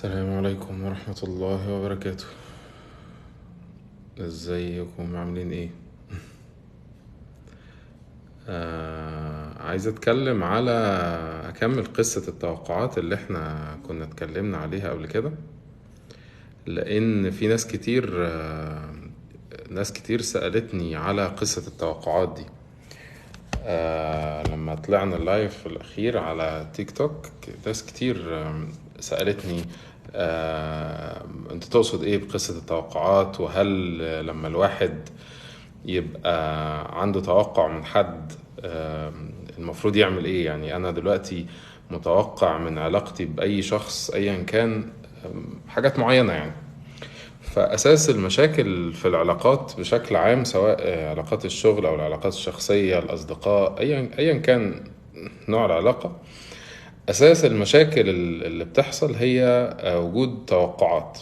السلام عليكم ورحمة الله وبركاته. ازيكم عاملين ايه؟ عايز اتكلم على اكمل قصة التوقعات اللي احنا كنا اتكلمنا عليها قبل كده، لان في ناس كتير سألتني على قصة التوقعات دي. لما طلعنا اللايف في الأخير على تيك توك، ناس كتير سألتني أنت تقصد إيه بقصة التوقعات؟ وهل لما الواحد يبقى عنده توقع من حد المفروض يعمل إيه؟ يعني أنا دلوقتي متوقع من علاقتي بأي شخص أيا كان حاجات معينة يعني. فأساس المشاكل في العلاقات بشكل عام، سواء علاقات الشغل أو العلاقات الشخصية، الأصدقاء، أيا كان نوع العلاقة، أساس المشاكل اللي بتحصل هي وجود توقعات.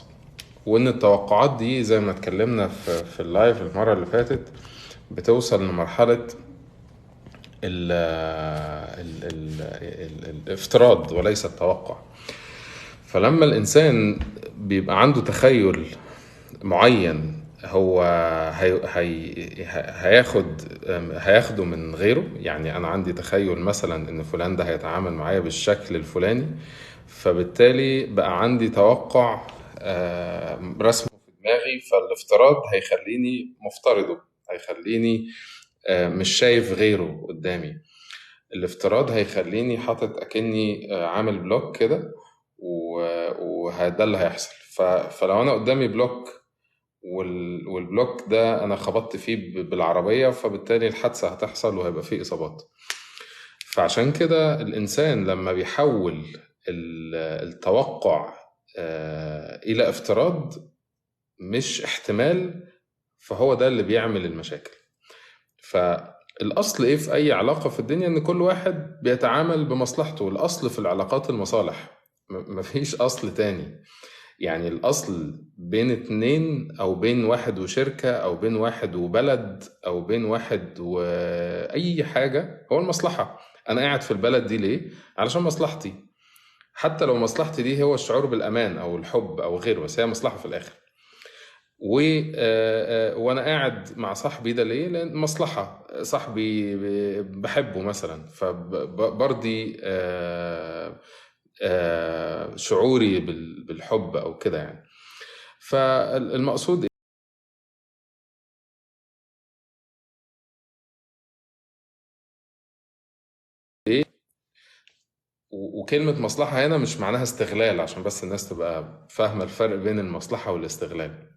وإن التوقعات دي زي ما اتكلمنا في اللايف المرة اللي فاتت بتوصل لمرحلة ال ال ال الافتراض وليس التوقع. فلما الإنسان بيبقى عنده تخيل معين، هو هياخده من غيره. يعني انا عندي تخيل مثلا ان فلان ده هيتعامل معايا بالشكل الفلاني، فبالتالي بقى عندي توقع رسمه في دماغي، فالافتراض هيخليني مفترضه، هيخليني مش شايف غيره قدامي. الافتراض هيخليني حاطط اكني عامل بلوك كده، وده اللي هيحصل. فلو انا قدامي بلوك والبلوك ده انا خبطت فيه بالعربية، فبالتالي الحادثة هتحصل وهيبقى فيه اصابات. فعشان كده الانسان لما بيحول التوقع الى افتراض مش احتمال، فهو ده اللي بيعمل المشاكل. فالاصل ايه في اي علاقة في الدنيا؟ ان كل واحد بيتعامل بمصلحته. الاصل في العلاقات المصالح، مفيش اصل تاني. يعني الأصل بين اتنين، أو بين واحد وشركة، أو بين واحد وبلد، أو بين واحد وأي حاجة، هو المصلحة. أنا قاعد في البلد دي ليه؟ علشان مصلحتي. حتى لو مصلحتي دي هو الشعور بالأمان أو الحب أو غيره، بس هي مصلحة في الآخر. وأنا قاعد مع صاحبي ده ليه؟ لأن مصلحة. صاحبي بحبه مثلا، فبرضي شعوري بالحب أو كده يعني. فالمقصود ايه؟ وكلمة مصلحة هنا مش معناها استغلال، عشان بس الناس تبقى فاهمة الفرق بين المصلحة والاستغلال.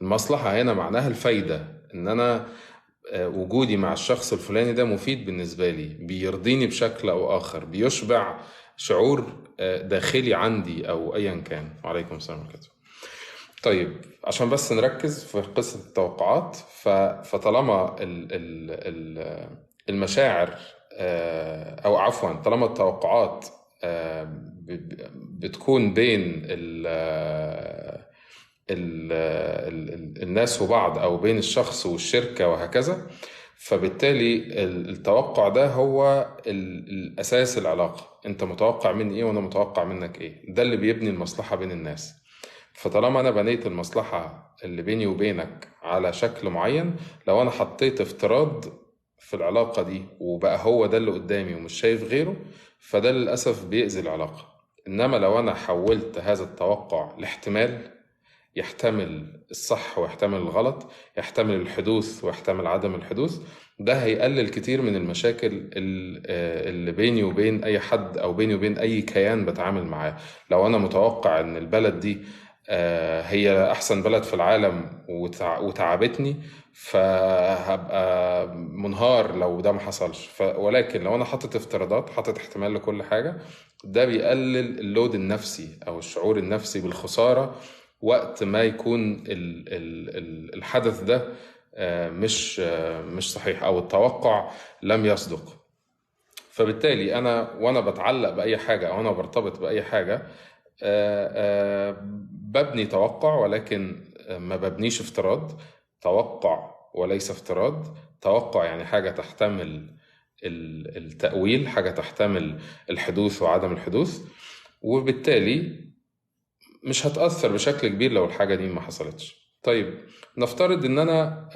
المصلحة هنا معناها الفايدة، ان انا وجودي مع الشخص الفلاني ده مفيد بالنسبة لي، بيرضيني بشكل او اخر، بيشبع شعور داخلي عندي او ايا كان. وعليكم السلام ورحمة الله. طيب، عشان بس نركز في قصة التوقعات. فطالما المشاعر أو عفوا، طالما التوقعات بتكون بين الناس وبعض، أو بين الشخص والشركة وهكذا، فبالتالي التوقع ده هو الأساس العلاقة. أنت متوقع مني إيه وأنا متوقع منك إيه، ده اللي بيبني المصلحة بين الناس. فطالما انا بنيت المصلحة اللي بيني وبينك على شكل معين، لو انا حطيت افتراض في العلاقة دي وبقى هو ده اللي قدامي ومش شايف غيره، فده للأسف بيأذي العلاقة. انما لو انا حولت هذا التوقع لاحتمال، يحتمل الصح ويحتمل الغلط، يحتمل الحدوث ويحتمل عدم الحدوث، ده هيقلل كتير من المشاكل اللي بيني وبين أي حد، أو بيني وبين أي كيان بتعامل معاه. لو أنا متوقع إن البلد دي هي أحسن بلد في العالم وتعبتني، فهبقى منهار لو ده ما حصلش. ولكن لو أنا حاطط افتراضات، حاطط احتمال لكل حاجة، ده بيقلل اللود النفسي أو الشعور النفسي بالخسارة وقت ما يكون الحدث ده مش صحيح، أو التوقع لم يصدق. فبالتالي أنا وأنا بتعلق بأي حاجة، أو أنا برتبط بأي حاجة، ببني توقع، ولكن ما ببنيش افتراض. توقع وليس افتراض. توقع يعني حاجة تحتمل التأويل، حاجة تحتمل الحدوث وعدم الحدوث. وبالتالي مش هتأثر بشكل كبير لو الحاجة دي ما حصلتش. طيب نفترض ان انا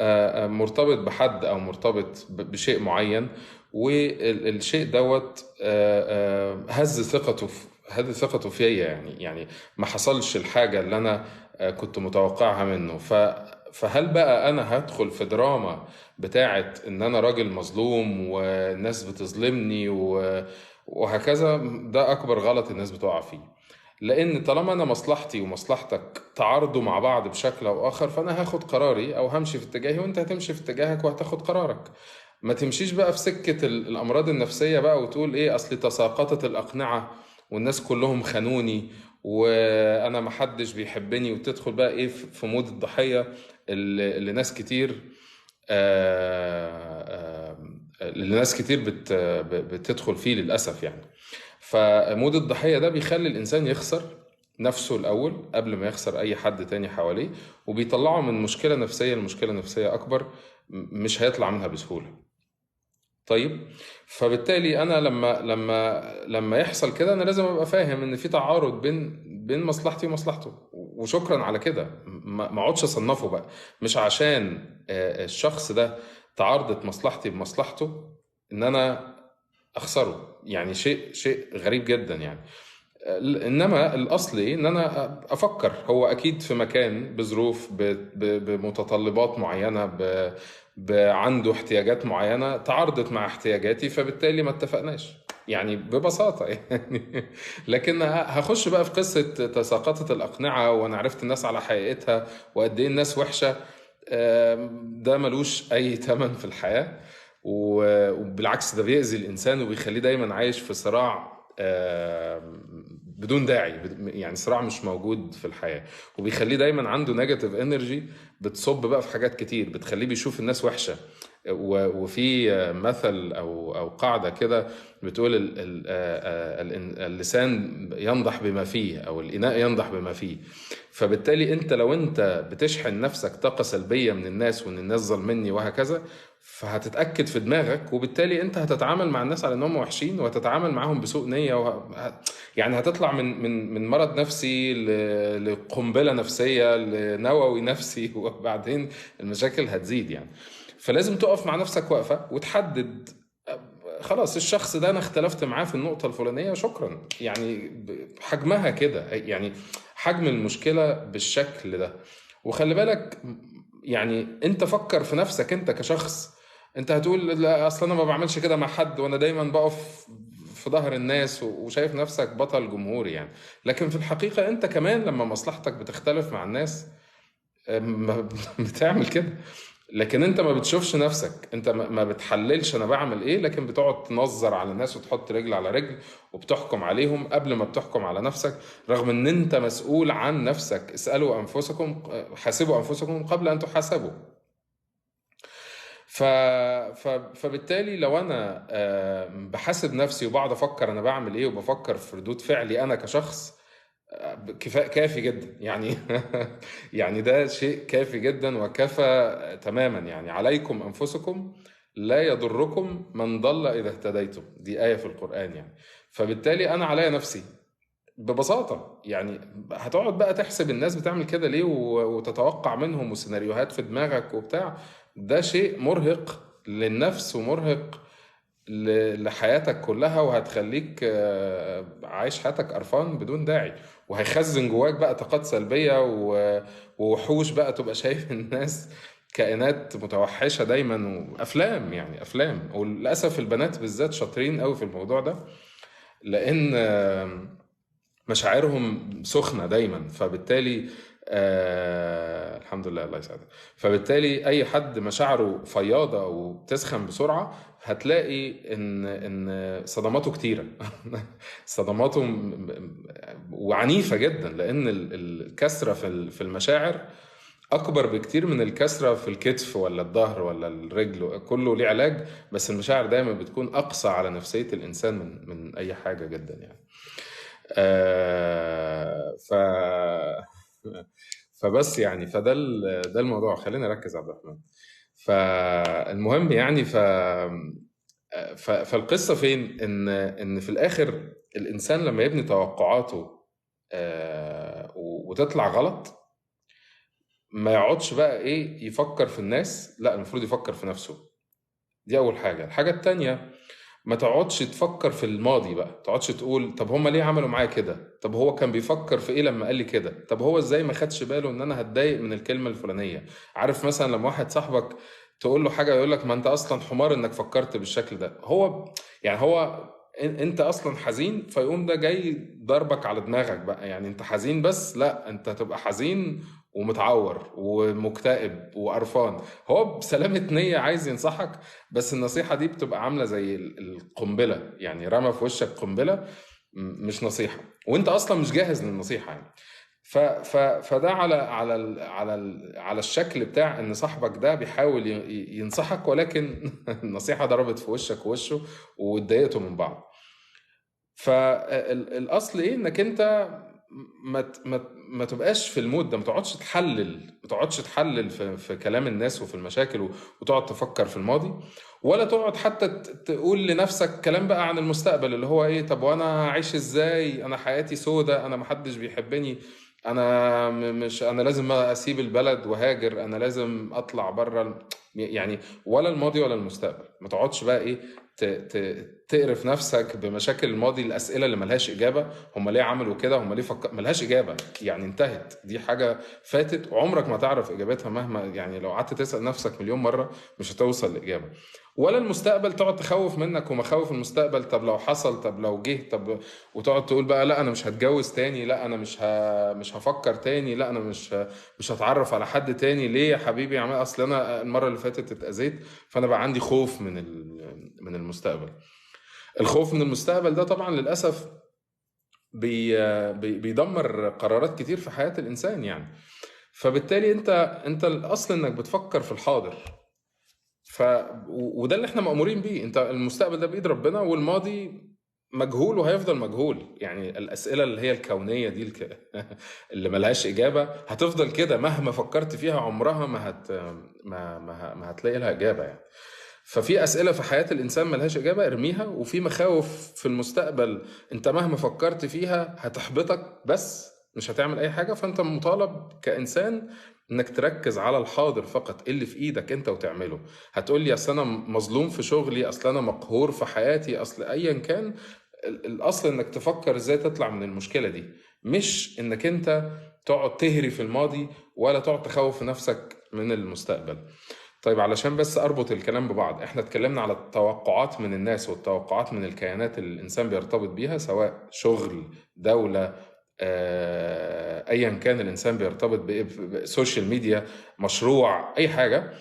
مرتبط بحد او مرتبط بشيء معين، والشيء دوت هز ثقته فيا، يعني ما حصلش الحاجة اللي انا كنت متوقعها منه. فهل بقى انا هدخل في دراما بتاعت ان انا راجل مظلوم والناس بتظلمني وهكذا؟ ده اكبر غلط الناس بتقع فيه. لان طالما انا مصلحتي ومصلحتك تعارضوا مع بعض بشكل او اخر، فانا هاخد قراري او همشي في اتجاهي وانت هتمشي في اتجاهك وهتاخد قرارك. ما تمشيش بقى في سكة الامراض النفسية بقى وتقول ايه اصلي تساقطت الاقنعة والناس كلهم خانوني وانا محدش بيحبني، وتدخل بقى ايه في مود الضحية اللي ناس كتير اللي ناس كتير بتدخل فيه للأسف يعني. فمود الضحية ده بيخلي الإنسان يخسر نفسه الأول قبل ما يخسر أي حد تاني حواليه، وبيطلعه من مشكلة نفسية لمشكلة نفسية أكبر مش هيطلع منها بسهولة. طيب، فبالتالي أنا لما يحصل كده أنا لازم أبقى فاهم إن في تعارض بين مصلحتي ومصلحته، وشكرا على كده. ما اقعدش أصنفه بقى، مش عشان الشخص ده تعارضت مصلحتي بمصلحته إن أنا اخسره. يعني شيء غريب جدا يعني. انما الاصل ايه؟ ان انا افكر هو اكيد في مكان بظروف بمتطلبات معينه عنده احتياجات معينه تعارضت مع احتياجاتي، فبالتالي ما اتفقناش يعني ببساطه يعني. لكن هخش بقى في قصه تساقطت الاقنعه وانا عرفت الناس على حقيقتها وقد ايه الناس وحشه. ده ملوش اي ثمن في الحياه، وبالعكس ده بيأذي الإنسان وبيخليه دايما عايش في صراع بدون داعي، يعني صراع مش موجود في الحياة، وبيخليه دايما عنده نيجاتيف انرجي بتصب بقى في حاجات كتير بتخليه بيشوف الناس وحشة. وفي مثل أو قاعدة كده بتقول اللسان ينضح بما فيه أو الإناء ينضح بما فيه. فبالتالي انت لو انت بتشحن نفسك طاقة سلبية من الناس وان الناس ظلمني وهكذا، فهتتأكد في دماغك، وبالتالي انت هتتعامل مع الناس على انهم وحشين وهتتعامل معاهم بسوء نية يعني هتطلع من مرض نفسي لقنبلة نفسية لنووي نفسي وبعدين المشاكل هتزيد يعني. فلازم تقف مع نفسك وقفة وتحدد خلاص الشخص ده انا اختلفت معاه في النقطة الفلانية شكرا، يعني حجمها كده يعني، حجم المشكلة بالشكل ده. وخلي بالك يعني انت فكر في نفسك انت كشخص. انت هتقول لا اصلا انا ما بعملش كده مع حد وانا دايما بقف في ظهر الناس وشايف نفسك بطل جمهوري يعني. لكن في الحقيقة انت كمان لما مصلحتك بتختلف مع الناس بتعمل كده. لكن انت ما بتشوفش نفسك، انت ما بتحللش انا بعمل ايه، لكن بتقعد تنظر على الناس وتحط رجل على رجل وبتحكم عليهم قبل ما بتحكم على نفسك، رغم ان انت مسؤول عن نفسك. اسألوا انفسكم، حاسبوا انفسكم قبل ان تحاسبوا. ف... فبالتالي لو انا بحاسب نفسي وبقعد افكر انا بعمل ايه وبفكر في ردود فعلي انا كشخص، كافي جدا يعني. يعني ده شيء كافي جدا وكفى تماما يعني. عليكم أنفسكم لا يضركم من ضل إذا اهتديتم، دي آية في القرآن يعني. فبالتالي أنا عليا نفسي ببساطة يعني. هتقعد بقى تحسب الناس بتعمل كده ليه وتتوقع منهم وسيناريوهات في دماغك وبتاع، ده شيء مرهق للنفس ومرهق لحياتك كلها، وهتخليك عايش حياتك قرفان بدون داعي، وهيخزن جواك بقى طاقات سلبية ووحوش بقى، تبقى شايف الناس كائنات متوحشة دايما، وأفلام يعني أفلام. وللأسف البنات بالذات شاطرين قوي في الموضوع ده، لأن مشاعرهم سخنة دايما. فبالتالي الحمد لله الله يسعدك. فبالتالي اي حد مشاعره فياضة وبتسخن بسرعة هتلاقي ان صدماته كتيرة. صدماته وعنيفة جدا، لان الكسرة في المشاعر اكبر بكتير من الكسرة في الكتف ولا الظهر ولا الرجل، كله ليه علاج، بس المشاعر دايما بتكون اقسى على نفسية الانسان من اي حاجة جدا يعني. ف فبس يعني ده الموضوع. خلينا نركز عبد الرحمن. فالمهم يعني فالقصة فين؟ ان في الاخر الانسان لما يبني توقعاته وتطلع غلط، ما يقعدش بقى ايه يفكر في الناس، لا المفروض يفكر في نفسه. دي اول حاجة. الحاجة التانية، ما تقعدش تفكر في الماضي بقى، ما تقعدش تقول طب هما ليه عملوا معايا كده، طب هو كان بيفكر في ايه لما قال لي كده، طب هو ازاي ما خدش باله ان انا هتضايق من الكلمة الفلانية. عارف مثلا لما واحد صاحبك تقول له حاجة يقول لك ما انت اصلا حمار انك فكرت بالشكل ده، هو يعني هو انت اصلا حزين، فيقوم ده جاي ضربك على دماغك بقى، يعني انت حزين بس لا، انت تبقى حزين ومتعور ومكتئب وقرفان. هو بسلامة نية عايز ينصحك، بس النصيحة دي بتبقى عاملة زي القنبلة، يعني رمى في وشك قنبلة، مش نصيحة، وانت اصلا مش جاهز للنصيحة يعني. فده على الشكل بتاع ان صاحبك ده بيحاول ينصحك، ولكن النصيحة ضربت في وشك ووشه واتضايقتوا من بعض. فالاصل ايه؟ انك انت ما تبقاش في المود ده، ما تقعدش تحلل في كلام الناس وفي المشاكل وتقعد تفكر في الماضي، ولا تقعد حتى تقول لنفسك كلام بقى عن المستقبل اللي هو ايه، طب وانا هعيش ازاي، انا حياتي سودة، انا محدش بيحبني، انا مش انا لازم اسيب البلد وهاجر، انا لازم اطلع بره يعني. ولا الماضي ولا المستقبل، ما تقعدش بقى ايه تقرف نفسك بمشاكل الماضي، الاسئله اللي ملهاش اجابه، هم ليه عملوا كده، هم ليه ملهاش اجابه، يعني انتهت، دي حاجه فاتت وعمرك ما تعرف اجابتها، مهما يعني لو قعدت تسال نفسك مليون مره مش هتوصل لاجابه. ولا المستقبل تقعد تخوف منك ومخاوف المستقبل، طب لو حصل، طب لو جه، طب وتقعد تقول بقى لا انا مش هتجوز تاني، لا انا مش هفكر تاني، لا انا مش هتعرف على حد تاني. ليه يا حبيبي؟ عمال اصل انا المره اللي فاتت اتاذيت، فانا بقى عندي خوف من المستقبل. الخوف من المستقبل ده طبعا للاسف بيدمر قرارات كتير في حياه الانسان يعني. فبالتالي انت الاصل انك بتفكر في الحاضر. ف وده اللي احنا مأمورين بيه. انت المستقبل ده بإيد ربنا، والماضي مجهول وهيفضل مجهول، يعني الأسئلة اللي هي الكونية دي اللي ملهاش إجابة هتفضل كده مهما فكرت فيها، عمرها ما هتلاقي لها إجابة يعني. ففي أسئلة في حياة الإنسان ملهاش إجابة ارميها، وفي مخاوف في المستقبل أنت مهما فكرت فيها هتحبطك بس مش هتعمل أي حاجة. فأنت مطالب كإنسان انك تركز على الحاضر فقط، إيه اللي في ايدك انت وتعمله. هتقول لي اصل انا مظلوم في شغلي، اصل انا مقهور في حياتي، اصل ايا كان، الاصل انك تفكر ازاي تطلع من المشكلة دي، مش انك انت تقعد تهري في الماضي ولا تقعد تخوف نفسك من المستقبل. طيب علشان بس اربط الكلام ببعض، احنا اتكلمنا على التوقعات من الناس والتوقعات من الكيانات اللي الانسان بيرتبط بيها، سواء شغل، دولة، ايا كان الانسان بيرتبط بايه، سوشيال ميديا، مشروع، اي حاجه.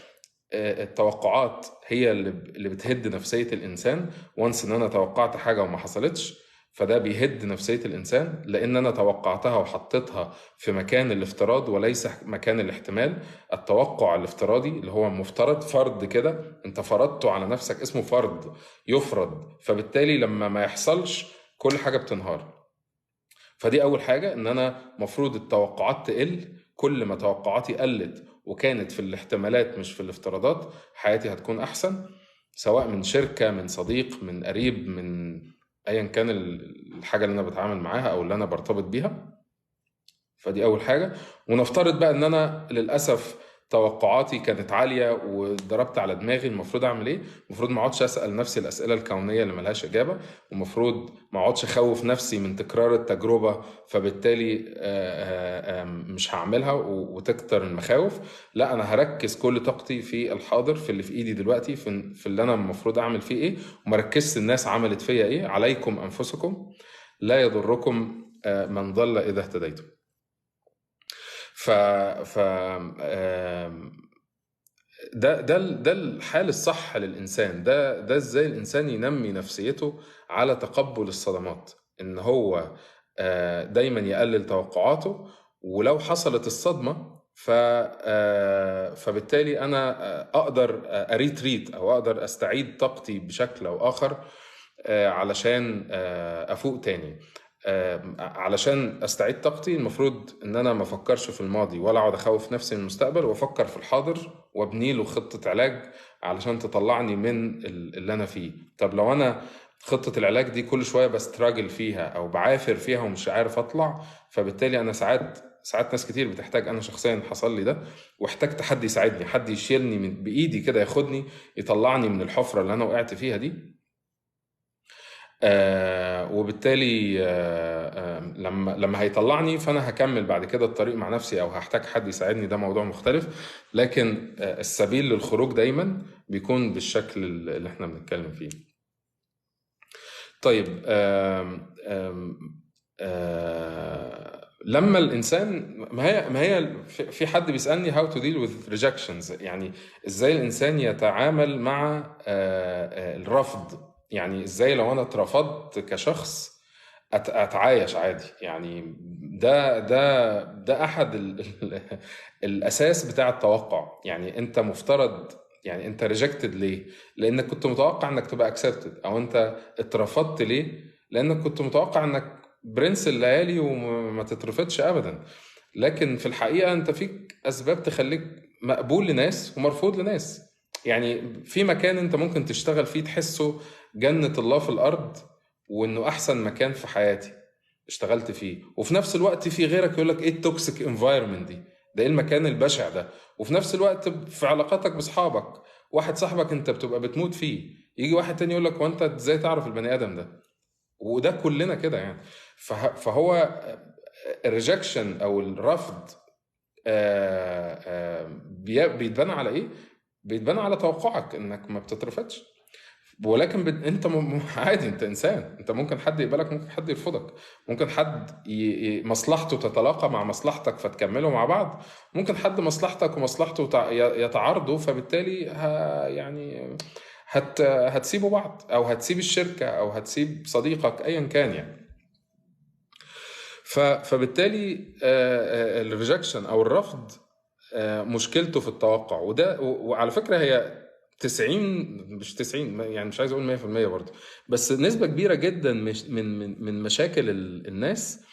التوقعات هي اللي بتهد نفسيه الانسان. وانس ان انا توقعت حاجه وما حصلتش، فده بيهد نفسيه الانسان، لان انا توقعتها وحطيتها في مكان الافتراض وليس مكان الاحتمال. التوقع الافتراضي اللي هو مفترض، فرض كده، انت فرضته على نفسك، اسمه فرض، يفرض، فبالتالي لما ما يحصلش كل حاجه بتنهار. فدي اول حاجه، ان انا مفروض التوقعات تقل. كل ما توقعاتي قلت وكانت في الاحتمالات مش في الافتراضات، حياتي هتكون احسن، سواء من شركه، من صديق، من قريب، من ايا كان الحاجه اللي انا بتعامل معاها او اللي انا برتبط بيها. فدي اول حاجه. ونفترض بقى ان انا للاسف توقعاتي كانت عاليه وضربت على دماغي، المفروض اعمل ايه؟ المفروض ما اقعدش اسال نفسي الاسئله الكونيه اللي ملهاش اجابه، ومفروض ما اقعدش اخوف نفسي من تكرار التجربه، فبالتالي مش هعملها وتكتر المخاوف. لا، انا هركز كل طاقتي في الحاضر، في اللي في ايدي دلوقتي، في اللي انا المفروض اعمل فيه ايه، وما ركزش الناس عملت فيا ايه. عليكم انفسكم لا يضركم من ضل اذا اهتديتم. ف ف آم، ده الحال الصح للإنسان. ده ازاي الإنسان ينمي نفسيته على تقبل الصدمات، إن هو دايما يقلل توقعاته، ولو حصلت الصدمة فبالتالي أنا أقدر أريتريت أو أقدر أستعيد طاقتي بشكل أو آخر، علشان أفوق تاني. علشان استعيد طاقتي المفروض ان انا ما افكرش في الماضي ولا اقعد اخوف نفسي من المستقبل، وافكر في الحاضر وابني له خطة علاج علشان تطلعني من اللي انا فيه. طب لو انا خطة العلاج دي كل شوية بستراجل فيها او بعافر فيها ومش عارف اطلع. فبالتالي انا ساعات ناس كتير بتحتاج، انا شخصيا حصل لي ده، واحتاجت حد يساعدني، حد يشيلني بايدي كده، ياخدني يطلعني من الحفرة اللي انا وقعت فيها دي. وبالتالي لما هيطلعني فانا هكمل بعد كده الطريق مع نفسي، او هحتاج حد يساعدني، ده موضوع مختلف. لكن السبيل للخروج دايما بيكون بالشكل اللي احنا بنتكلم فيه. طيب، لما الانسان، ما هي في حد بيسالني how to deal with rejections، يعني ازاي الانسان يتعامل مع الرفض. يعني ازاي لو انا اترفضت كشخص اتعايش عادي يعني. ده احد الاساس بتاع التوقع. يعني انت مفترض، يعني انت ريجكتد ليه؟ لانك كنت متوقع انك تبقى اكسبتد. او انت اترفضت ليه؟ لانك كنت متوقع انك برنس الليالي وما تترفضش ابدا. لكن في الحقيقة انت فيك اسباب تخليك مقبول لناس ومرفوض لناس. يعني في مكان انت ممكن تشتغل فيه تحسه جنة الله في الارض، وانه احسن مكان في حياتي اشتغلت فيه، وفي نفس الوقت في غيرك يقول لك ايه التوكسيك انفايرمنت دي، ده ايه المكان البشع ده. وفي نفس الوقت في علاقاتك باصحابك، واحد صاحبك انت بتبقى بتموت فيه، يجي واحد تاني يقول لك وانت ازاي تعرف البني ادم ده. وده كلنا كده يعني. فهو الريجكشن او الرفض بيتبنى على ايه؟ بيتبنى على توقعك انك ما بتترفضش. ولكن انت عادي، انت انسان، انت ممكن حد يقبلك، ممكن حد يرفضك، ممكن حد مصلحته تتلاقى مع مصلحتك فتكملوا مع بعض، ممكن حد مصلحتك ومصلحته يتعارضوا، فبالتالي يعني هتسيبوا بعض، او هتسيب الشركة، او هتسيب صديقك، ايا كان يعني. فبالتالي الريجكشن او الرفض مشكلته في التوقع. وعلى فكرة هي 90، مش 90 يعني، مش عايز اقول 100% برضه، بس نسبة كبيرة جدا من مشاكل الناس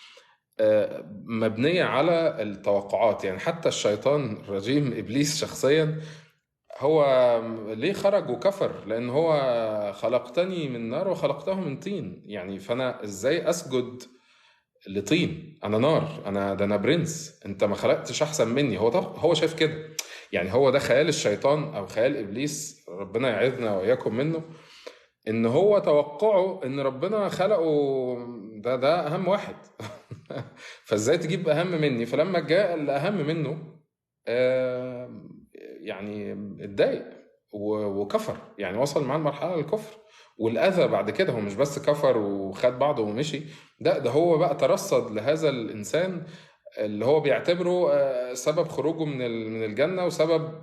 مبنية على التوقعات. يعني حتى الشيطان الرجيم ابليس شخصيا، هو ليه خرج وكفر؟ لان هو خلقتني من نار وخلقته من طين. يعني فانا ازاي اسجد لطين؟ انا نار، انا برنس، انت ما خلقتش احسن مني. هو شايف كده يعني. هو ده خيال الشيطان او خيال ابليس، ربنا يعيذنا واياكم منه. ان هو توقعه ان ربنا خلقه ده اهم واحد فازاي تجيب اهم مني؟ فلما جاء الاهم منه يعني اتضايق وكفر، يعني وصل معاه المرحله للكفر والاذى. بعد كده هو مش بس كفر وخد بعضه ومشي، ده هو بقى ترصد لهذا الانسان اللي هو بيعتبره سبب خروجه من الجنه، وسبب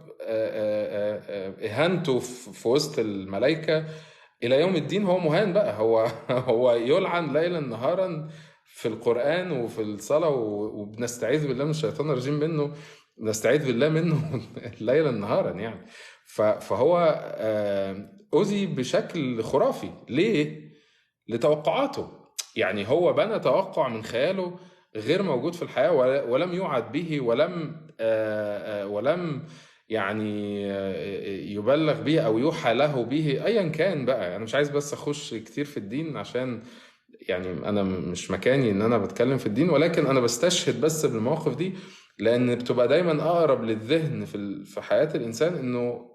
اهانته في وسط الملائكه الى يوم الدين. هو مهان بقى، هو يلعن ليلا نهارا في القرآن وفي الصلاة، وبنستعيذ بالله من الشيطان الرجيم منه، نستعيذ بالله منه ليلا نهارا يعني. فهو أذي بشكل خرافي. ليه؟ لتوقعاته. يعني هو بنى توقع من خياله غير موجود في الحياة، ولم يوعد به، ولم يعني يبلغ به او يوحى له به، ايا كان بقى. انا مش عايز بس اخش كتير في الدين، عشان يعني انا مش مكاني ان انا بتكلم في الدين، ولكن انا بستشهد بس بالمواقف دي، لان بتبقى دايما اقرب للذهن في حياة الانسان، انه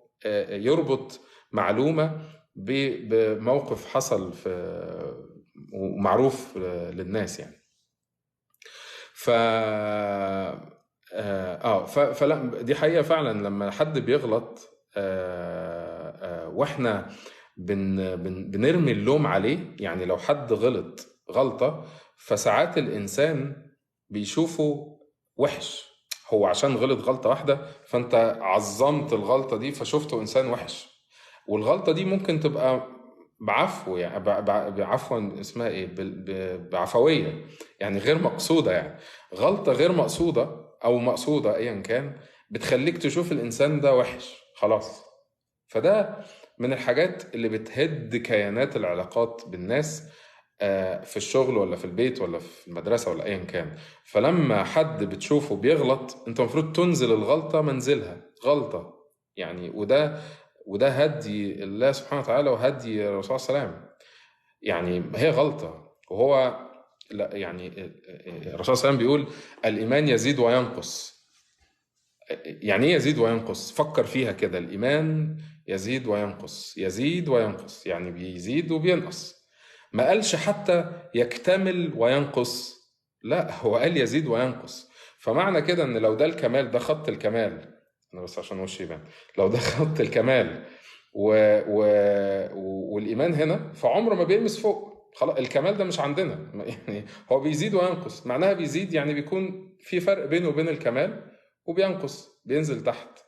يربط معلومة بموقف حصل ومعروف للناس يعني. ف فلا، دي حقيقة فعلا. لما حد بيغلط واحنا بنرمي اللوم عليه، يعني لو حد غلط غلطة، فساعات الإنسان بيشوفه وحش. هو عشان غلط غلطة واحدة فأنت عظمت الغلطة دي فشفته إنسان وحش. والغلطة دي ممكن تبقى بعفو، يعني بعفوا اسمها ايه، بعفوية، يعني غير مقصودة. يعني غلطة غير مقصودة او مقصودة ايا كان، بتخليك تشوف الانسان ده وحش خلاص. فده من الحاجات اللي بتهد كيانات العلاقات بالناس، في الشغل ولا في البيت ولا في المدرسة ولا ايا كان. فلما حد بتشوفه بيغلط، انت المفروض تنزل الغلطة منزلها غلطة يعني. وده هدي الله سبحانه وتعالى، وهدي الرسول صلى الله عليه وسلم. يعني هي غلطة. وهو لا يعني الرسول صلى الله عليه وسلم بيقول الإيمان يزيد وينقص. يعني ايه يزيد وينقص؟ فكر فيها كده، الإيمان يزيد وينقص، يزيد وينقص، يعني بيزيد وبينقص. ما قالش حتى يكتمل وينقص، لا هو قال يزيد وينقص. فمعنى كده ان لو ده الكمال، ده خط الكمال، انا بس عشان وشي يبان، لو ده خط الكمال و... و... والإيمان هنا، فعمره ما بيلمس فوق. خلاص الكمال ده مش عندنا يعني. هو بيزيد وينقص، معناها بيزيد يعني بيكون في فرق بينه وبين الكمال، وبينقص بينزل تحت،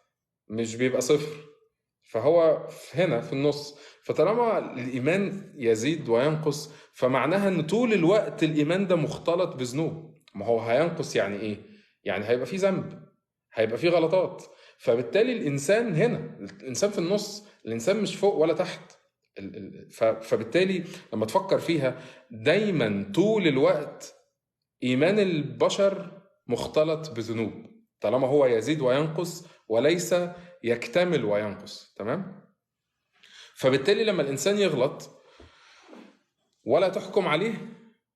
مش بيبقى صفر. فهو هنا في النص. فطالما الإيمان يزيد وينقص، فمعناها ان طول الوقت الإيمان ده مختلط بذنوب. ما هو هينقص يعني ايه؟ يعني هيبقى فيه ذنب، هيبقى فيه غلطات. فبالتالي الإنسان هنا، الإنسان في النص، الإنسان مش فوق ولا تحت. فبالتالي لما تفكر فيها، دايما طول الوقت إيمان البشر مختلط بذنوب، طالما هو يزيد وينقص وليس يكتمل وينقص. تمام؟ فبالتالي لما الإنسان يغلط، ولا تحكم عليه،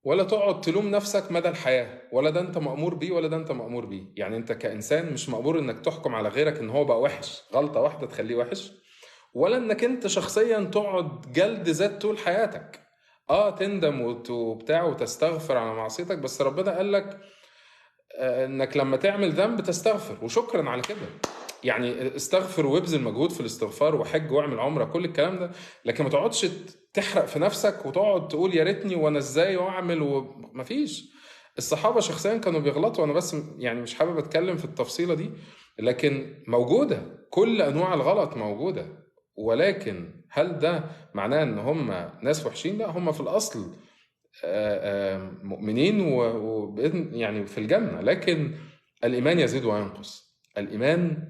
ولا تقعد تلوم نفسك مدى الحياة، ولا ده انت مأمور بيه ولا ده انت مأمور بيه. يعني انت كإنسان مش مأمور انك تحكم على غيرك ان هو بقى وحش، غلطة واحدة تخليه وحش، ولا انك انت شخصيا تقعد جلد ذات طول حياتك. اه تندم وبتاع وتستغفر على معصيتك، بس ربنا قال لك انك لما تعمل ذنب تستغفر وشكرا على كده. يعني استغفر وابذل مجهود في الاستغفار وحج واعمل عمره، كل الكلام ده، لكن ما تقعدش تحرق في نفسك وتقعد تقول يا ريتني وانا ازاي واعمل ومفيش. الصحابه شخصيا كانوا بيغلطوا، انا بس يعني مش حابب اتكلم في التفصيله دي، لكن موجوده كل انواع الغلط موجوده. ولكن هل ده معناه ان هم ناس وحشين؟ لا، هم في الاصل مؤمنين وبإذن يعني في الجنة. لكن الإيمان يزيد وينقص، الإيمان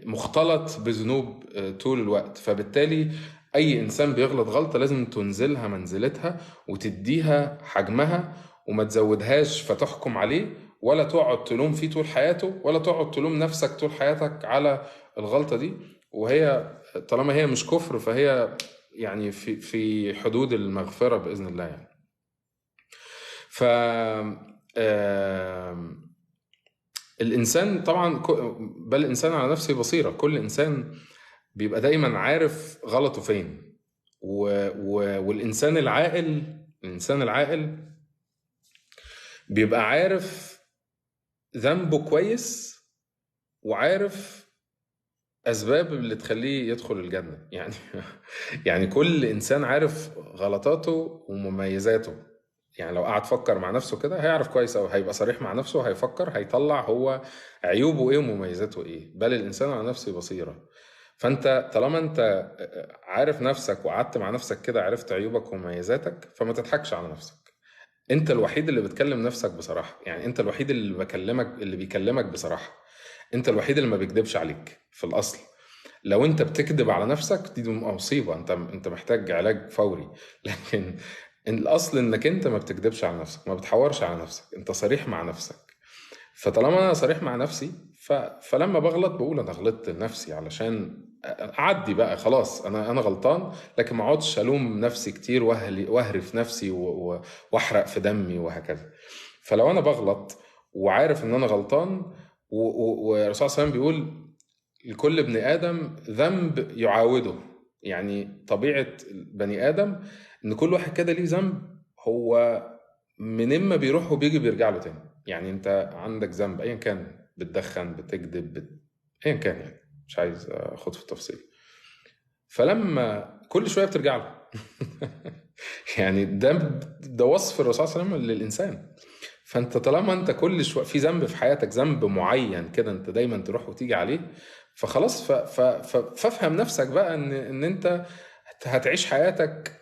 مختلط بذنوب طول الوقت. فبالتالي أي إنسان بيغلط غلطة لازم تنزلها منزلتها وتديها حجمها، وما تزودهاش فتحكم عليه، ولا تقعد تلوم فيه طول حياته، ولا تقعد تلوم نفسك طول حياتك على الغلطة دي. وهي طالما هي مش كفر، فهي يعني في حدود المغفرة بإذن الله يعني. ف الإنسان طبعا، بل الإنسان على نفسه بصيرة. كل إنسان بيبقى دايما عارف غلطه فين. والإنسان العاقل، الإنسان العاقل بيبقى عارف ذنبه كويس، وعارف أسباب اللي تخليه يدخل الجنة يعني. يعني كل إنسان عارف غلطاته ومميزاته. يعني لو قعد فكر مع نفسه كده هيعرف كويس، أو هيبقى صريح مع نفسه، هيفكر هيطلع هو عيوبه إيه ومميزاته إيه. بل الإنسان على نفسه بصيرة. فأنت طالما أنت عارف نفسك وقعدت مع نفسك كده، عرفت عيوبك ومميزاتك، فما تضحكش على نفسك. أنت الوحيد اللي بتكلم نفسك بصراحة. يعني أنت الوحيد اللي بيكلمك بصراحة. أنت الوحيد اللي ما بيكذبش عليك في الأصل. لو انت بتكذب على نفسك دي مصيبه، انت محتاج علاج فوري. لكن الاصل انك انت ما بتكذبش على نفسك، ما بتحورش على نفسك، انت صريح مع نفسك. فطالما انا صريح مع نفسي، فلما بغلط بقول انا غلطت لنفسي، علشان اعدي بقى خلاص، انا غلطان. لكن ما اقعدش الوم نفسي كتير واهرف نفسي واحرق في دمي وهكذا. فلو انا بغلط وعارف ان انا غلطان، والرسول صلى الله عليه وسلم بيقول لكل ابن آدم ذنب يعاوده. يعني طبيعة بني آدم إن كل واحد كده ليه ذنب، هو من إما بيروح وبيجي بيرجع له تاني. يعني أنت عندك ذنب أيا كان، بتدخن، بتكذب، أيا كان، يعني مش عايز أخد في التفصيل. فلما كل شوية بترجع له. يعني ده وصف الرسول صلى الله عليه وسلم للإنسان. فانت طالما انت كل شويه في ذنب في حياتك، ذنب معين كده انت دايما تروح وتيجي عليه، فخلاص فافهم نفسك بقى ان انت هتعيش حياتك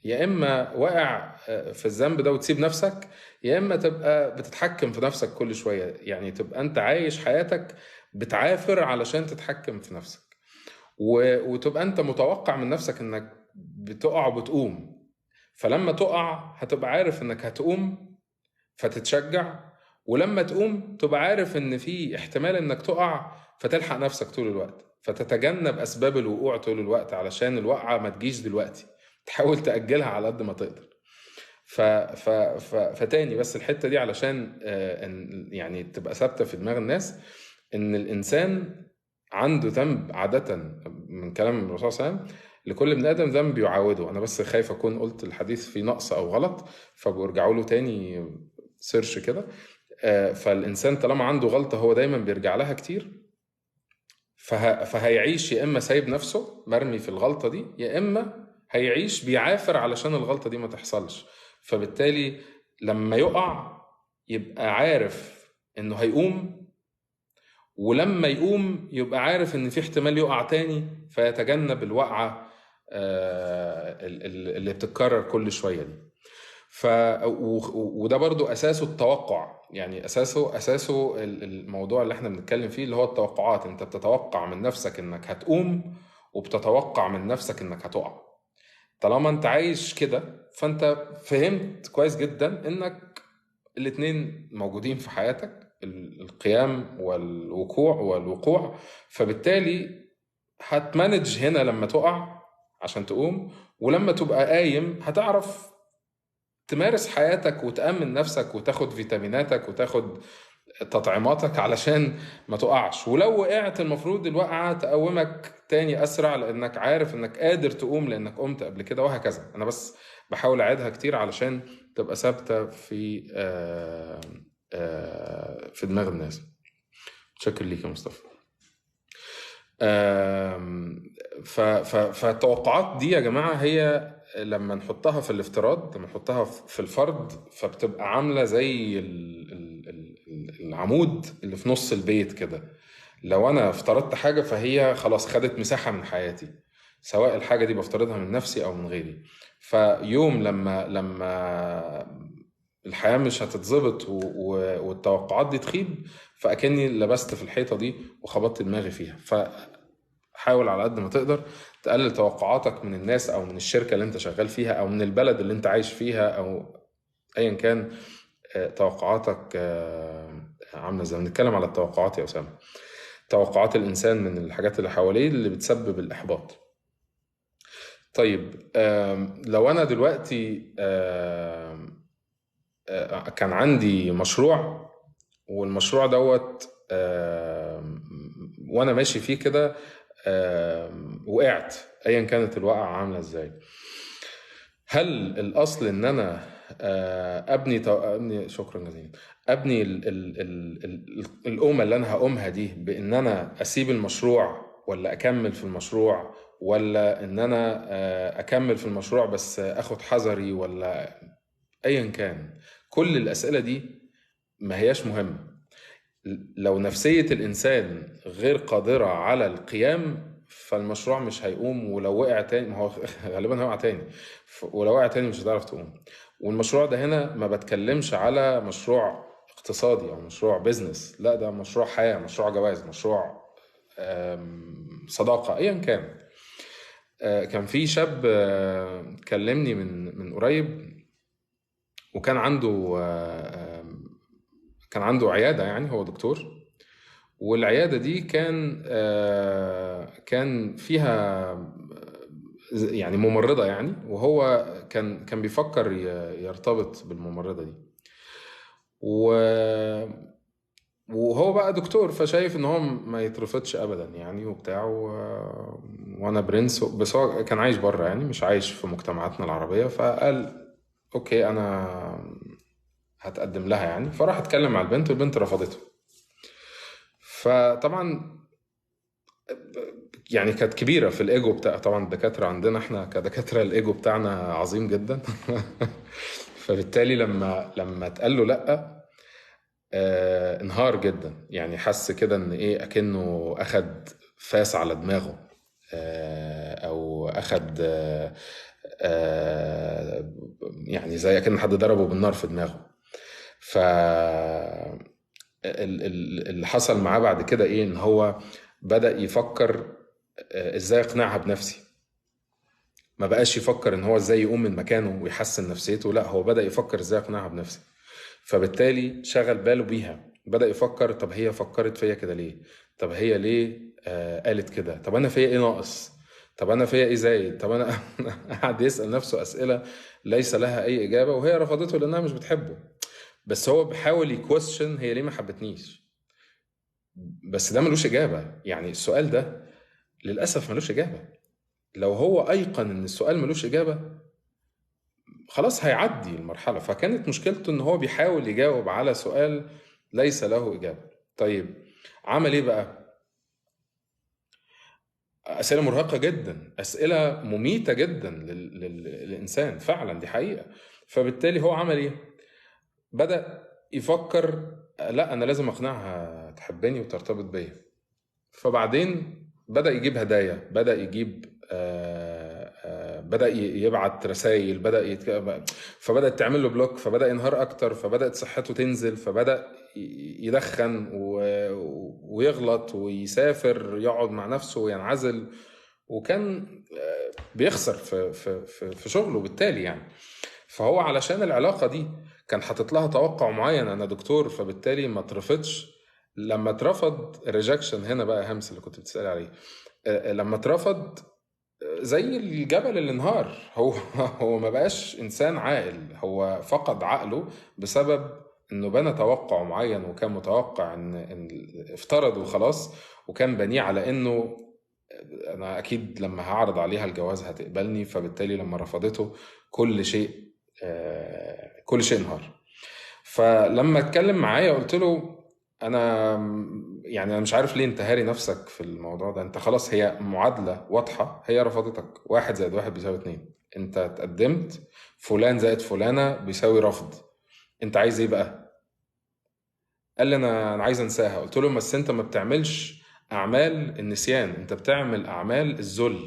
يا اما واقع في الذنب ده وتسيب نفسك، يا اما تبقى بتتحكم في نفسك كل شويه. يعني تبقى انت عايش حياتك بتعافر علشان تتحكم في نفسك، وتبقى انت متوقع من نفسك انك بتقع وبتقوم. فلما تقع هتبقى عارف انك هتقوم فتتشجع، ولما تقوم تبقى عارف ان في احتمال انك تقع، فتلحق نفسك طول الوقت، فتتجنب اسباب الوقوع طول الوقت علشان الوقعة ما تجيش دلوقتي، تحاول تأجلها على قد ما تقدر. فتاني بس الحتة دي علشان يعني تبقى ثابتة في دماغ الناس، ان الانسان عنده ذنب عادة، من كلام الرسول صلى الله عليه وسلم لكل ابن ادم ذنب يعاوده. انا بس خايف اكون قلت الحديث فيه نقص او غلط، فبرجعوا له تاني سيرش كده. فالانسان طالما عنده غلطة هو دايما بيرجع لها كتير، فهيعيش يا اما سايب نفسه مرمي في الغلطة دي، يا اما هيعيش بيعافر علشان الغلطة دي ما تحصلش. فبالتالي لما يقع يبقى عارف انه هيقوم، ولما يقوم يبقى عارف ان في احتمال يقع تاني، فيتجنب الوقعة اللي بتتكرر كل شوية دي. وده برضو اساسه التوقع، يعني اساسه الموضوع اللي احنا بنتكلم فيه اللي هو التوقعات. انت بتتوقع من نفسك انك هتقوم، وبتتوقع من نفسك انك هتقع. طالما انت عايش كده فانت فهمت كويس جدا انك الاتنين موجودين في حياتك، القيام والوقوع. فبالتالي هتمانج هنا لما تقع عشان تقوم، ولما تبقى قايم هتعرف تمارس حياتك وتأمن نفسك وتاخد فيتاميناتك وتاخد تطعيماتك علشان ما تقعش. ولو وقعت المفروض الوقعة تقومك تاني أسرع، لأنك عارف أنك قادر تقوم لأنك قمت قبل كده، وهكذا. أنا بس بحاول أعيدها كتير علشان تبقى ثابتة في دماغ الناس. شكرا ليك يا مصطفى. فالتوقعات دي يا جماعة هي لما نحطها في الافتراض، لما نحطها في الفرض، فبتبقى عاملة زي العمود اللي في نص البيت كده. لو أنا افترضت حاجة فهي خلاص خدت مساحة من حياتي، سواء الحاجة دي بفترضها من نفسي أو من غيري. فيوم لما الحياة مش هتتظبط والتوقعات دي تخيب، فأكني لبست في الحيطة دي وخبطت دماغي فيها. فحاول على قد ما تقدر تقلل توقعاتك من الناس أو من الشركة اللي انت شغال فيها أو من البلد اللي انت عايش فيها أو أيا كان. توقعاتك عاملة زي ما بنتكلم على التوقعات يا أسامة، توقعات الإنسان من الحاجات اللي حواليه اللي بتسبب الإحباط. طيب لو أنا دلوقتي كان عندي مشروع، والمشروع دوت وانا ماشي فيه كده وقعت، ايا كانت الوقعة عاملة ازاي، هل الاصل ان انا ابني شكرا جزيلا، ابني القومة اللي انا هقومها دي بان انا اسيب المشروع، ولا اكمل في المشروع، ولا ان انا اكمل في المشروع بس اخد حذري، ولا ايا كان؟ كل الاسئله دي ما هياش مهمه. لو نفسيه الانسان غير قادره على القيام فالمشروع مش هيقوم، ولو وقع تاني ما هو غالبا هيقع تاني، ولو وقع تاني مش هتعرف تقوم. والمشروع ده هنا ما بتكلمش على مشروع اقتصادي او مشروع بيزنس، لا ده مشروع حياه، مشروع جواز، مشروع صداقه، ايا كان. كان في شاب كلمني من قريب، وكان عنده عيادة، يعني هو دكتور، والعيادة دي كان فيها يعني ممرضة يعني، وهو كان بيفكر يرتبط بالممرضة دي. وهو بقى دكتور فشايف ان هو ما يترفضش ابدا يعني وبتاع وانا برنس، بس هو كان عايش بره يعني مش عايش في مجتمعاتنا العربية. فقال اوكي انا هتقدم لها يعني. فراح اتكلم مع البنت والبنت رفضته. فطبعا يعني كانت كبيرة في الايجو بتاع، طبعا الدكاترة عندنا احنا كدكاترة الايجو بتاعنا عظيم جدا. فبالتالي لما اتقال له لا انهار جدا، يعني حس كده ان ايه، اكنه اخد فاس على دماغه او اخد يعني زي اكن حد ضربه بالنار في دماغه. ف اللي حصل معاه بعد كده ايه، ان هو بدأ يفكر ازاي اقنعها بنفسي. ما بقاش يفكر ان هو ازاي يقوم من مكانه ويحسن نفسيته، لا هو بدأ يفكر ازاي اقنعها بنفسي. فبالتالي شغل باله بيها، بدأ يفكر طب هي فكرت فيا كده ليه، طب هي ليه قالت كده، طب انا فيا ايه ناقص، طب انا فيا ايه زايد؟ طب انا قاعد يسأل نفسه اسئلة ليس لها اي اجابة، وهي رفضته لانها مش بتحبه. بس هو بيحاول يكويستشن هي ليه ما حبتنيش. بس ده ملوش اجابة، يعني السؤال ده للاسف ملوش اجابة. لو هو ايقن ان السؤال ملوش اجابة، خلاص هيعدي المرحلة. فكانت مشكلته ان هو بيحاول يجاوب على سؤال ليس له اجابة. طيب عمل ايه بقى؟ أسئلة مرهقة جدا، أسئلة مميتة جدا للإنسان، فعلا دي حقيقة. فبالتالي هو عمل إيه؟ بدأ يفكر لا أنا لازم أقنعها تحبني وترتبط بيا. فبعدين بدأ يجيب هدايا، بدأ يجيب بدأ يبعت رسائل، فبدأت تعمل له بلوك، فبدأ ينهار أكتر، فبدأت صحته تنزل، فبدأ يدخن ويغلط ويسافر يقعد مع نفسه وينعزل. وكان بيخسر في شغله بالتالي يعني. فهو علشان العلاقة دي كان حاطط لها توقع معين، أنا دكتور، فبالتالي ما اترفضش. لما اترفض الريجكشن هنا بقى همس اللي كنت بتسألي عليه. لما اترفض زي الجبل اللي انهار. هو هو ما بقاش انسان عاقل، هو فقد عقله بسبب انه بنى توقع معين، وكان متوقع ان افترض وخلاص، وكان بنيه على انه انا اكيد لما هعرض عليها الجواز هتقبلني. فبالتالي لما رفضته كل شيء كل شيء انهار. فلما اتكلم معايا قلت له انا يعني انا مش عارف ليه انت هاري نفسك في الموضوع ده. انت خلاص هي معادلة واضحة، هي رفضتك، 1+1=2. انت اتقدمت، فلان زائد فلانة بيساوي رفض، انت عايز ايه بقى؟ قال لي انا عايز انساها. قلت له بس انت ما بتعملش اعمال النسيان، انت بتعمل اعمال الذل.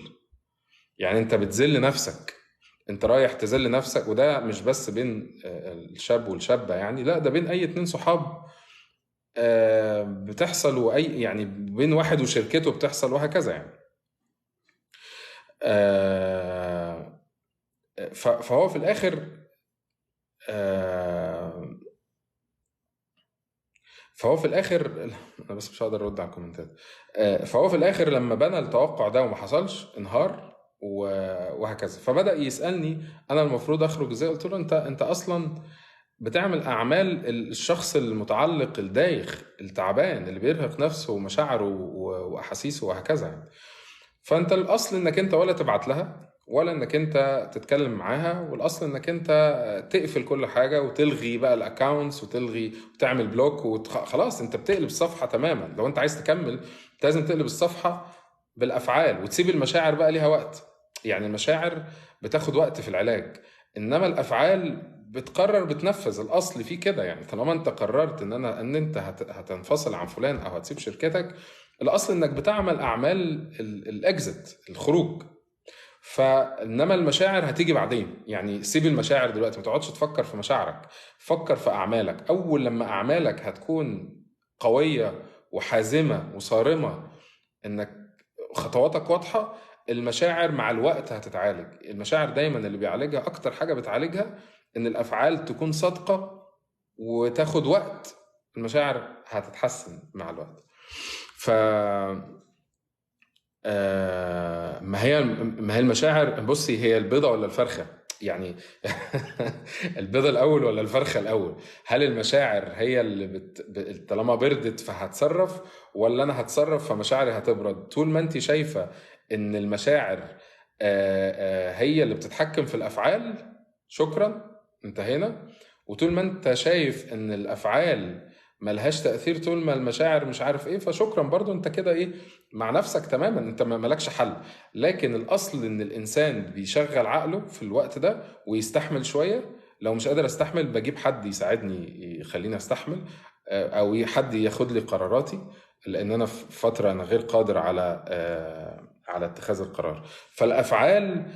يعني انت بتذل نفسك، انت رايح تذل نفسك. وده مش بس بين الشاب والشابة يعني، لا ده بين اي اتنين صحاب بتحصل، واي يعني بين واحد وشركته بتحصل، وهكذا يعني. آه، فهو في الاخر آه، فهو في الاخر انا بس مش هقدر ارد على الكومنتات. فهو في الاخر لما بنى التوقع ده وما حصلش، انهار وهكذا. فبدأ يسألني انا المفروض اخرج ازاي. قلت له انت اصلا بتعمل اعمال الشخص المتعلق الدايخ التعبان اللي بيرهق نفسه ومشاعره واحاسيسه وهكذا يعني. فانت الاصل انك انت ولا تبعت لها ولا انك انت تتكلم معاها، والاصل انك انت تقفل كل حاجه وتلغي بقى الاكونتس وتلغي وتعمل بلوك خلاص انت بتقلب الصفحه تماما. لو انت عايز تكمل انت لازم تقلب الصفحه بالافعال، وتسيب المشاعر بقى ليها وقت. يعني المشاعر بتاخد وقت في العلاج، انما الافعال بتقرر بتنفذ. الاصل فيه كده يعني. طالما انت قررت ان انت هتنفصل عن فلان او هتسيب شركتك، الاصل انك بتعمل اعمال الاكزit، الخروج. فانما المشاعر هتيجي بعدين. يعني سيب المشاعر دلوقتي، ما تقعدش تفكر في مشاعرك، فكر في اعمالك. اول لما اعمالك هتكون قوية وحازمة وصارمة، انك خطواتك واضحة، المشاعر مع الوقت هتتعالج. المشاعر دايما اللي بيعالجها اكتر حاجة بتعالجها ان الافعال تكون صادقة وتاخد وقت. المشاعر هتتحسن مع الوقت. ف ما هي المشاعر، بصي هي البيضة ولا الفرخة يعني. البيضة الأول ولا الفرخة الأول؟ هل المشاعر هي اللي طالما بردت فهتصرف، ولا أنا هتصرف فمشاعري هتبرد؟ طول ما أنت شايفة إن المشاعر هي اللي بتتحكم في الأفعال، شكرا انتهينا. وطول ما أنت شايف إن الأفعال ملهاش تأثير طول ما المشاعر مش عارف ايه، فشكرا برضو انت كده ايه مع نفسك تماما، انت مالكش حل. لكن الاصل ان الانسان بيشغل عقله في الوقت ده ويستحمل شوية. لو مش قادر استحمل بجيب حد يساعدني يخليني استحمل، او حد ياخد لي قراراتي، لان انا في فترة انا غير قادر على اتخاذ القرار. فالافعال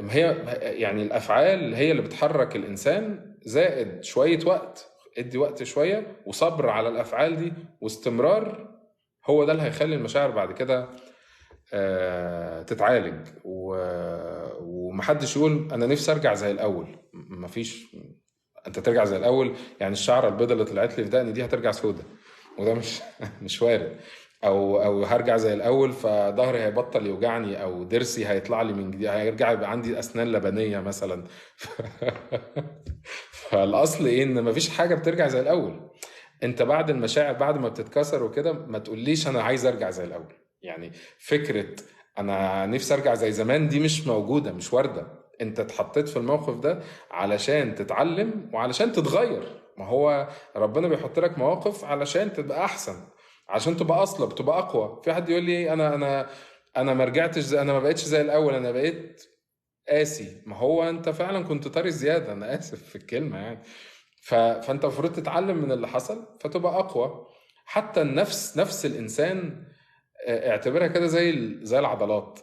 هي يعني الافعال هي اللي بتحرك الانسان، زائد شوية وقت. ادي وقت شوية وصبر على الافعال دي واستمرار، هو ده اللي هيخلي المشاعر بعد كده تتعالج. ومحدش يقول انا نفسي ارجع زي الاول. مفيش. انت ترجع زي الاول يعني الشعره البيضاء اللي طلعت لي في دقني دي هترجع سودة، وده مش مش وارد. او هرجع زي الاول فظهري هيبطل يوجعني، او ضرسي هيطلع لي من جديد، هيرجع يبقى عندي اسنان لبنيه مثلا. فالاصل ايه؟ ان مفيش حاجه بترجع زي الاول. انت بعد المشاعر، بعد ما بتتكسر وكده، ما تقوليش انا عايز ارجع زي الاول. يعني فكره انا نفسي ارجع زي زمان دي مش موجوده، مش وارده. انت اتحطيت في الموقف ده علشان تتعلم وعلشان تتغير. ما هو ربنا بيحط لك مواقف علشان تبقى احسن، عشان تبقى اصلب، تبقى اقوى. في حد يقول لي انا ما رجعتش انا ما بقتش زي الاول، انا بقيت قاسي. ما هو انت فعلا كنت طري زياده، انا اسف في الكلمه يعني. فانت المفروض تتعلم من اللي حصل فتبقى اقوى. حتى النفس، نفس الانسان، اعتبرها كده زي العضلات.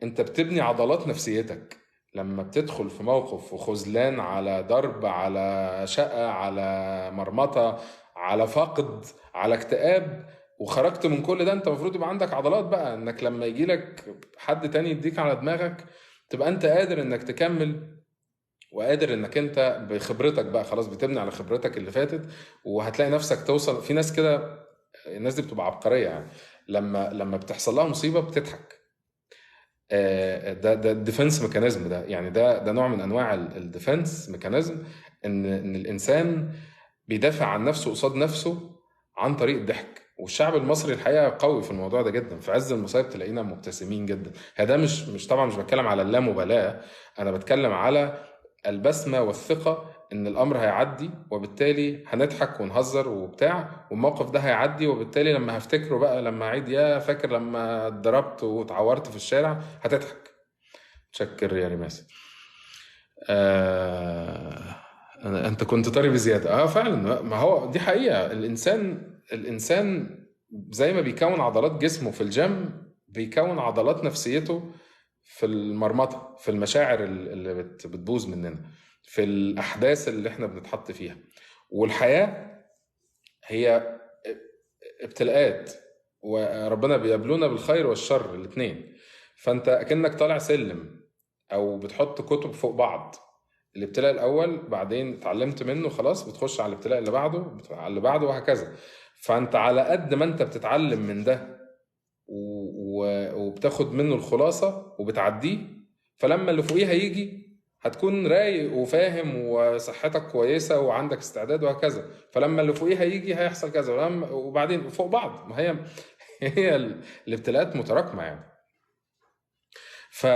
انت بتبني عضلات نفسيتك لما بتدخل في موقف وخذلان، على ضرب، على شقة، على مرمطة، على فقد، على اكتئاب، وخرجت من كل ده. انت المفروض يبقى عندك عضلات بقى، انك لما يجي لك حد تاني يديك على دماغك تبقى انت قادر انك تكمل، وقادر انك انت بخبرتك بقى خلاص بتبني على خبرتك اللي فاتت. وهتلاقي نفسك توصل. في ناس كده، الناس دي بتبقى عبقرية يعني. لما بتحصل لها مصيبة بتضحك. ده الديفنس ميكانيزم ده، يعني ده نوع من انواع الديفنس ميكانيزم. ان الانسان بيدافع عن نفسه قصاد نفسه عن طريق الضحك. والشعب المصري الحقيقه قوي في الموضوع ده جدا. في عز المصايب تلاقينا مبتسمين جدا. ده مش طبعا مش بتكلم على اللامبالاه، انا بتكلم على البسمه والثقه ان الامر هيعدي، وبالتالي هنضحك ونهزر وبتاع، والموقف ده هيعدي، وبالتالي لما هفتكره بقى، لما اعيد يا فاكر لما اتضربت واتعورت في الشارع، هتضحك. تشكر يا ريماس. آه... انت كنت طري بزياده. فعلا، ما هو دي حقيقه. الانسان زي ما بيكون عضلات جسمه في الجيم، بيكون عضلات نفسيته في المرمطه، في المشاعر اللي بتبوظ مننا، في الاحداث اللي احنا بنتحط فيها. والحياه هي ابتلاءات، وربنا بيقابلونا بالخير والشر الاثنين. فانت اكنك طالع سلم، او بتحط كتب فوق بعض. الابتلاء الاول، بعدين اتعلمت منه خلاص، بتخش على الابتلاء اللي بعده، على اللي بعده، وهكذا. فانت على قد ما انت بتتعلم من ده وبتاخد منه الخلاصة وبتعديه، فلما اللي فوقيه هيجي هتكون رايق وفاهم وصحتك كويسة وعندك استعداد وهكذا. فلما اللي فوقيه هيجي هيحصل كذا، وبعدين فوق بعض. ما هي هي الابتلاءات متراكمة يعني. ف...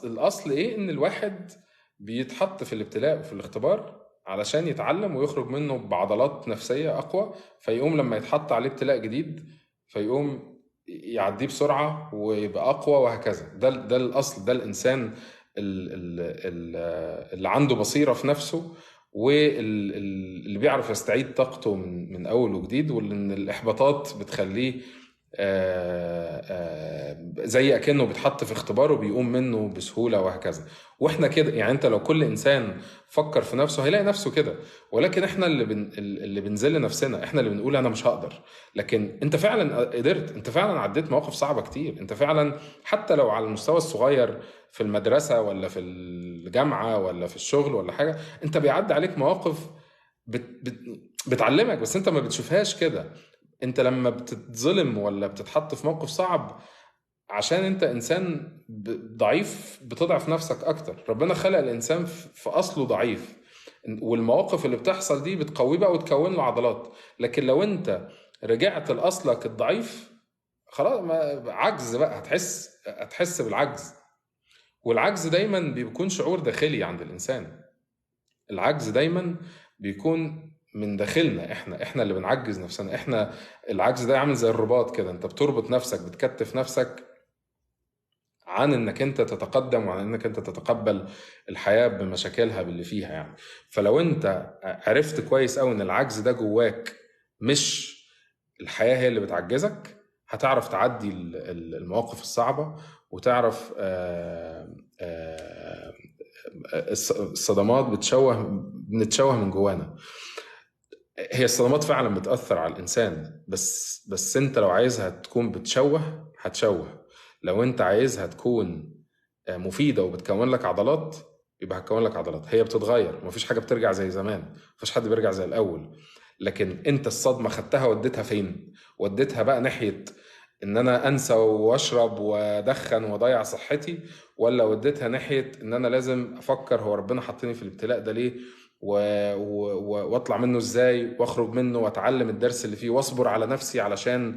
الأصل إيه؟ إن الواحد بيتحط في الابتلاء وفي الاختبار علشان يتعلم ويخرج منه بعضلات نفسية أقوى، فيقوم لما يتحط عليه ابتلاء جديد فيقوم يعديه بسرعة ويبقى أقوى، وهكذا. ده الأصل. ده الإنسان اللي عنده بصيرة في نفسه، واللي بيعرف يستعيد طاقته من أول وجديد، واللي الإحباطات بتخليه زي اكنه بيتحط في اختبار وبيقوم منه بسهوله، وهكذا. واحنا كده يعني. انت لو كل انسان فكر في نفسه هيلاقي نفسه كده. ولكن احنا اللي بنذل نفسنا، احنا اللي بنقول انا مش هقدر. لكن انت فعلا قدرت، انت فعلا عديت مواقف صعبه كتير. انت فعلا حتى لو على المستوى الصغير في المدرسه ولا في الجامعه ولا في الشغل ولا حاجه، انت بيعدي عليك مواقف بت بت بتعلمك، بس انت ما بتشوفهاش كده. انت لما بتتظلم ولا بتتحط في موقف صعب عشان انت انسان ضعيف، بتضعف نفسك اكتر. ربنا خلق الانسان في اصله ضعيف، والمواقف اللي بتحصل دي بتقويه بقى وتكون له عضلات. لكن لو انت رجعت لاصلك الضعيف، خلاص عجز بقى، هتحس بالعجز. والعجز دايما بيكون شعور داخلي عند الانسان. العجز دايما بيكون من داخلنا، احنا اللي بنعجز نفسنا احنا. العجز ده عامل زي الرباط كده، انت بتربط نفسك، بتكتف نفسك عن انك انت تتقدم، وعن انك انت تتقبل الحياة بمشاكلها باللي فيها يعني. فلو انت عرفت كويس قوي ان العجز ده جواك، مش الحياة هي اللي بتعجزك، هتعرف تعدي المواقف الصعبة، وتعرف الصدمات بنتشوه من جوانا. هي الصدمات فعلا بتأثر على الإنسان، بس أنت لو عايزها تكون بتشوه هتشوه. لو أنت عايزها تكون مفيدة وبتكون لك عضلات، يبقى هتكون لك عضلات. هي بتتغير، مفيش حاجة بترجع زي زمان، مفيش حد بيرجع زي الأول. لكن انت الصدمة خدتها وديتها فين؟ وديتها بقى ناحية ان انا انسى واشرب وادخن واضيع صحتي، ولا وديتها ناحية ان انا لازم افكر هو ربنا حطني في الابتلاء ده ليه، واطلع منه ازاي، واخرج منه واتعلم الدرس اللي فيه، واصبر على نفسي علشان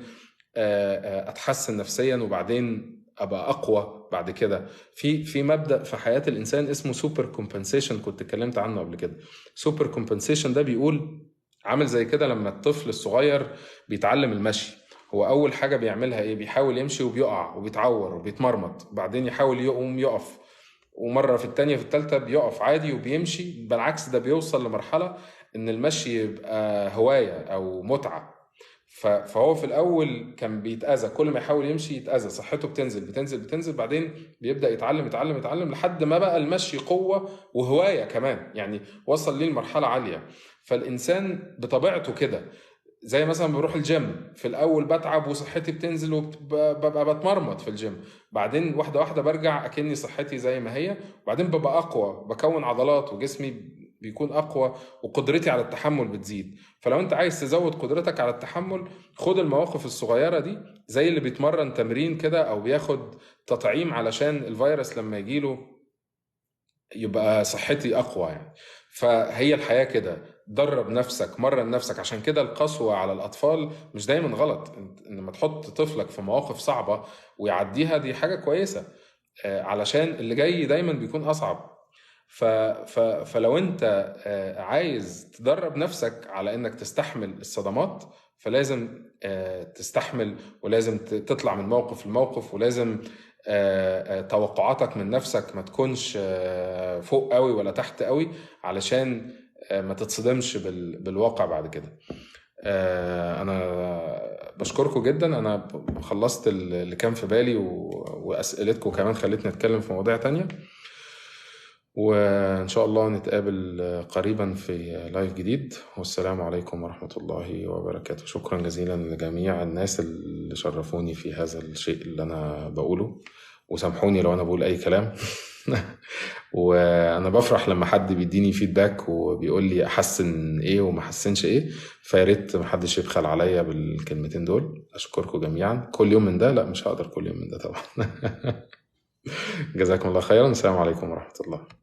اتحسن نفسيا، وبعدين ابقى اقوى بعد كده. في مبدأ في حياة الانسان اسمه سوبر كومبنسيشن، كنت اتكلمت عنه قبل كده. سوبر كومبنسيشن ده بيقول عامل زي كده لما الطفل الصغير بيتعلم المشي، هو اول حاجة بيعملها ايه؟ بيحاول يمشي وبيقع وبيتعور وبيتمرمط، بعدين يحاول يقوم يقف، ومرة في التانية في التالتة بيقف عادي وبيمشي. بالعكس ده بيوصل لمرحلة ان المشي يبقى هواية او متعة. فهو في الاول كان بيتاذى، كل ما يحاول يمشي يتاذى، صحته بتنزل بتنزل بتنزل، بعدين بيبدا يتعلم يتعلم يتعلم لحد ما بقى المشي قوه وهوايه كمان، يعني وصل ليه لمرحله عاليه. فالانسان بطبيعته كده، زي مثلا بروح الجيم، في الاول بتعب وصحتي بتنزل وببقى بتمرمط في الجيم، بعدين واحده واحده برجع اكني صحتي زي ما هي، وبعدين ببقى اقوى، بكون عضلات وجسمي بيكون اقوى، وقدرتي على التحمل بتزيد. فلو انت عايز تزود قدرتك على التحمل، خد المواقف الصغيره دي، زي اللي بيتمرن تمرين كده او بياخد تطعيم علشان الفيروس لما يجيله يبقى صحتي اقوى يعني. فهي الحياة كده، درب نفسك، مرن نفسك. عشان كده القسوة على الأطفال مش دايما غلط، لما تحط طفلك في مواقف صعبة ويعديها دي حاجة كويسة، علشان اللي جاي دايما بيكون أصعب. فلو انت عايز تدرب نفسك على انك تستحمل الصدمات، فلازم تستحمل، ولازم تطلع من موقف لموقف، ولازم توقعاتك من نفسك ما تكونش فوق قوي ولا تحت قوي، علشان ما تتصدمش بالواقع بعد كده. انا بشكركم جدا، انا خلصت اللي كان في بالي، واسئلتكم كمان خلتني اتكلم في مواضيع تانية، وإن شاء الله نتقابل قريبا في لايف جديد. والسلام عليكم ورحمة الله وبركاته. شكرا جزيلا لجميع الناس اللي شرفوني في هذا الشيء اللي أنا بقوله، وسامحوني لو أنا بقول أي كلام. وأنا بفرح لما حد بيديني فيدباك وبيقول لي أحسن إيه وما حسنش إيه، فياريت محدش يبخل عليا بالكلمتين دول. أشكركم جميعا. كل يوم من ده؟ لا، مش هقدر كل يوم من ده طبعا. جزاكم الله خيرا. السلام عليكم ورحمة الله.